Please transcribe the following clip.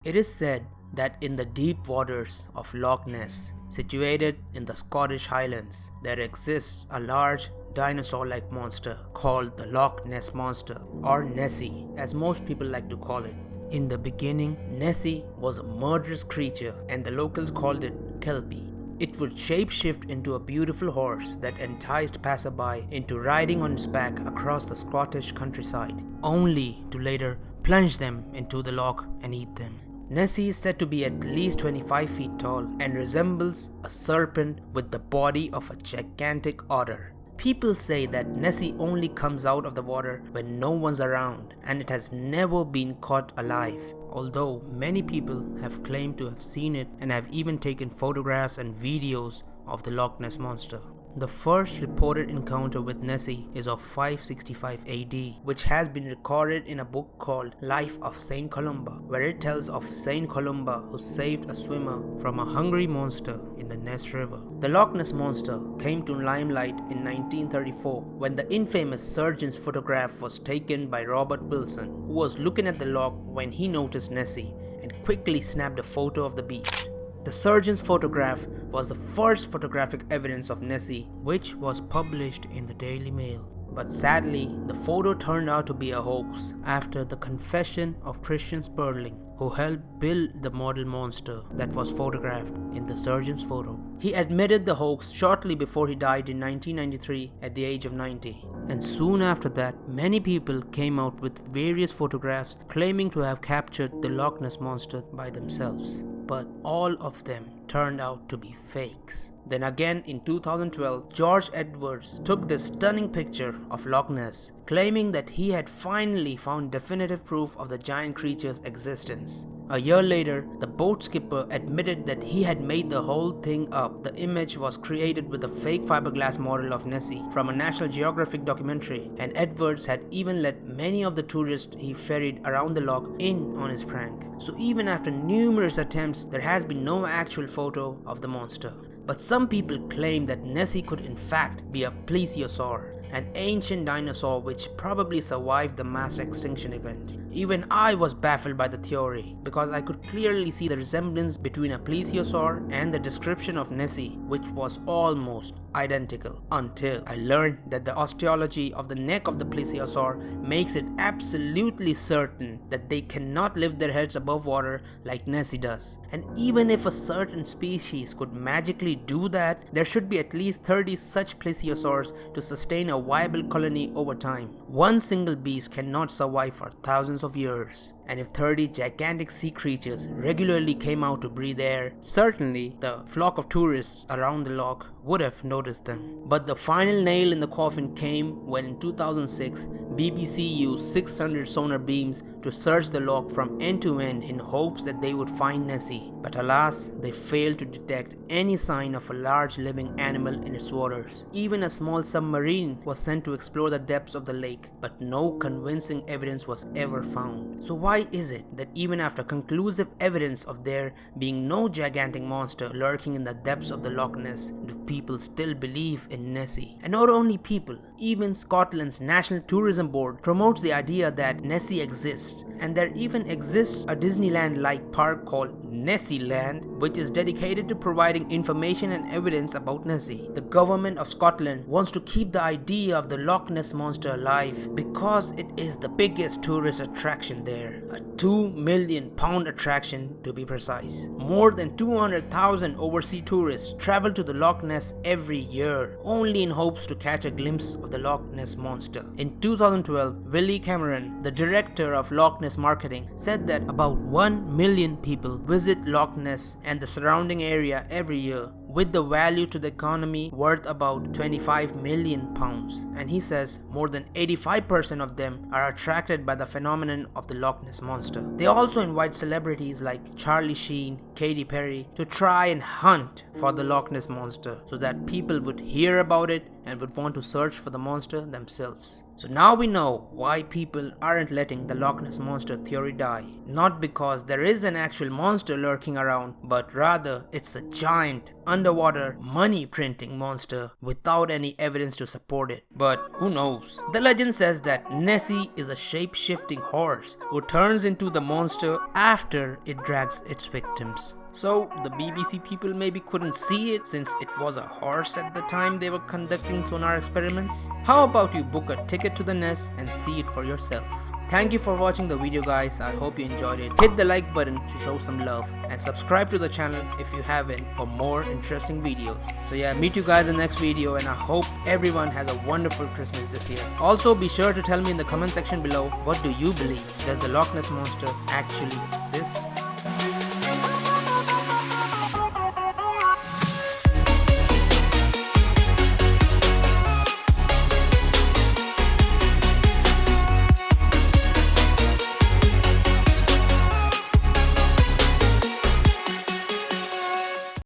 It is said that in the deep waters of Loch Ness, situated in the Scottish Highlands, there exists a large dinosaur-like monster called the Loch Ness Monster, or Nessie as most people like to call it. In the beginning, Nessie was a murderous creature and the locals called it Kelpie. It would shapeshift into a beautiful horse that enticed passerby into riding on its back across the Scottish countryside, only to later plunge them into the loch and eat them. Nessie is said to be at least 25 feet tall and resembles a serpent with the body of a gigantic otter. People say that Nessie only comes out of the water when no one's around, and it has never been caught alive, although many people have claimed to have seen it and have even taken photographs and videos of the Loch Ness Monster. The first reported encounter with Nessie is of 565 AD, which has been recorded in a book called Life of Saint Columba, where it tells of Saint Columba who saved a swimmer from a hungry monster in the Ness River. The Loch Ness Monster came to limelight in 1934 when the infamous surgeon's photograph was taken by Robert Wilson, who was looking at the loch when he noticed Nessie and quickly snapped a photo of the beast. The surgeon's photograph was the first photographic evidence of Nessie, which was published in the Daily Mail. But sadly, the photo turned out to be a hoax after the confession of Christian Sperling, who helped build the model monster that was photographed in the surgeon's photo. He admitted the hoax shortly before he died in 1993 at the age of 90. And soon after that, many people came out with various photographs claiming to have captured the Loch Ness Monster by themselves. But all of them turned out to be fakes. Then again in 2012, George Edwards took this stunning picture of Loch Ness, claiming that he had finally found definitive proof of the giant creature's existence. A year later, the boat skipper admitted that he had made the whole thing up. The image was created with a fake fiberglass model of Nessie from a National Geographic documentary, and Edwards had even let many of the tourists he ferried around the loch in on his prank. So even after numerous attempts, there has been no actual photo of the monster. But some people claim that Nessie could in fact be a Plesiosaur, an ancient dinosaur which probably survived the mass extinction event. Even I was baffled by the theory, because I could clearly see the resemblance between a Plesiosaur and the description of Nessie, which was almost identical, until I learned that the osteology of the neck of the Plesiosaur makes it absolutely certain that they cannot lift their heads above water like Nessie does. And even if a certain species could magically do that, there should be at least 30 such Plesiosaurs to sustain a viable colony over time. One single beast cannot survive for thousands of years. And if 30 gigantic sea creatures regularly came out to breathe air, certainly the flock of tourists around the loch would have noticed them. But the final nail in the coffin came when in 2006, BBC used 600 sonar beams to search the loch from end to end in hopes that they would find Nessie. But alas, they failed to detect any sign of a large living animal in its waters. Even a small submarine was sent to explore the depths of the lake, but no convincing evidence was ever found. So why is it that even after conclusive evidence of there being no gigantic monster lurking in the depths of the Loch Ness, do people still believe in Nessie? And not only people, even Scotland's National Tourism Board promotes the idea that Nessie exists, and there even exists a Disneyland-like park called Nessieland, which is dedicated to providing information and evidence about Nessie. The government of Scotland wants to keep the idea of the Loch Ness Monster alive because it is the biggest tourist attraction there, a £2 million attraction to be precise. More than 200,000 overseas tourists travel to the Loch Ness every year, only in hopes to catch a glimpse of the Loch Ness Monster. In 2012, Willie Cameron, the director of Loch Ness marketing, said that about 1 million people visit Loch Ness and the surrounding area every year, with the value to the economy worth about £25 million. And he says more than 85% of them are attracted by the phenomenon of the Loch Ness Monster. They also invite celebrities like Charlie Sheen, Katy Perry to try and hunt for the Loch Ness Monster so that people would hear about it and would want to search for the monster themselves. So now we know why people aren't letting the Loch Ness Monster theory die. Not because there is an actual monster lurking around, but rather it's a giant underwater money printing monster without any evidence to support it. But who knows? The legend says that Nessie is a shape-shifting horse who turns into the monster after it drags its victims. So the BBC people maybe couldn't see it since it was a horse at the time they were conducting sonar experiments. How about you book a ticket to the Ness and see it for yourself? Thank you for watching the video guys, I hope you enjoyed it. Hit the like button to show some love and subscribe to the channel if you haven't for more interesting videos. So yeah, meet you guys in the next video and I hope everyone has a wonderful Christmas this year. Also be sure to tell me in the comment section below, what do you believe? Does the Loch Ness Monster actually exist?